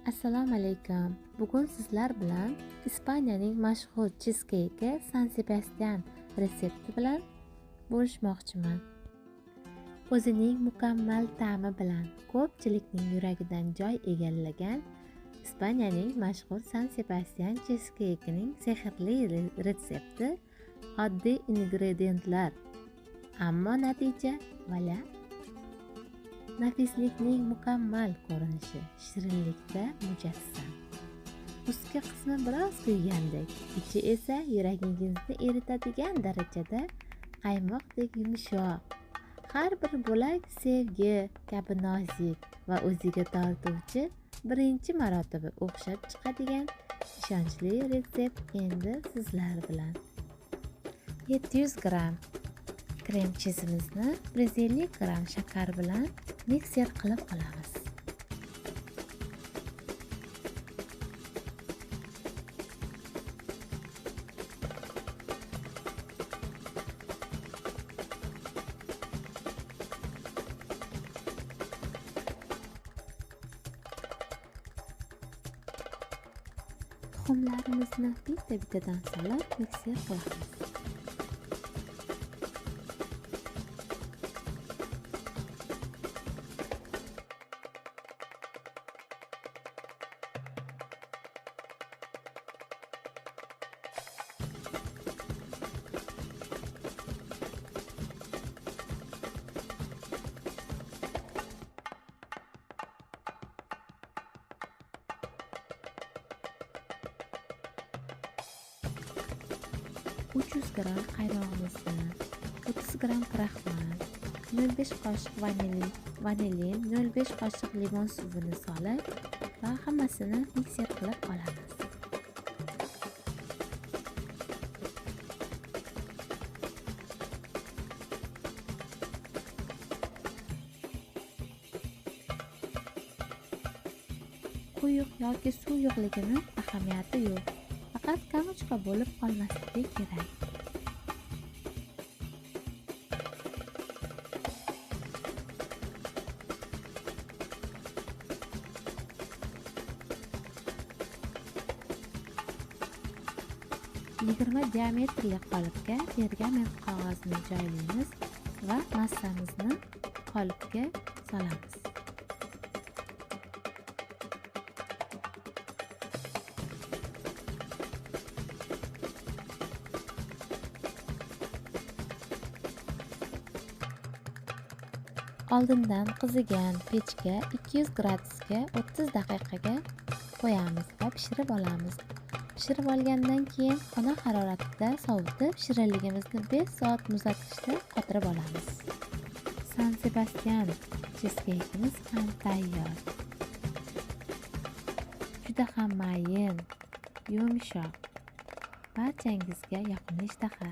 Assalomu alaykum. Bugun sizlar bilan Ispaniyaning mashhur cheeskeyki San Sebastian retsepti bilan bo'lishmoqchiman. O'zining mukammal ta'mi bilan ko'pchilikning yuragidan joy egallagan Ispaniyaning mashhur San Sebastian cheesekekining sehrli retsepti, oddiy ingrediyentlar, ammo natija vala. Nafislikning mukammal ko'rinishi, shirinlikda mujassam. Ustki qismi biroz kuygandek, ichi esa yuragingizni eritadigan darajada qaymoqdek yumshoq. Har bir bo'lak sevgi kabi nozik va o'ziga tortuvchi, birinchi marotaba o'xshab chiqadigan ishonchli retsept endi sizlar bilan. 700 gram krem chizimizni 150 gram shakar bilan mikser qilib olamiz. Tuxumlarimizni bitta-bittadan solib mikser qilamiz. Uch yuz gram qayrog'imizni, 30 gram kraxmal, 0,5 qoshiq vanilin, 0,5 qoshiq limon suvini solib va hammasini mikser qilib olamiz. Quyuq yoki suv yo'qligini ahamiyati yo'q. Faqat kamochka bo'lib qolmasligi kerak. Yigirma diametrli qolipga pergament qog'ozni joylaymiz va massamizni qolipga solamiz. Oldindan qizigan pechga 200 gradusga 30 daqiqaga qo'yamiz va pishirib olamiz. Pishirib olgandan keyin xona haroratida sovutib, shirinligimizni 5 soat muzlatgichda qotirib olamiz. San Sebastian cheeskekimiz ham tayyor. Juda ham mayin, yumshoq, barchangizga yoqimli ishtaha.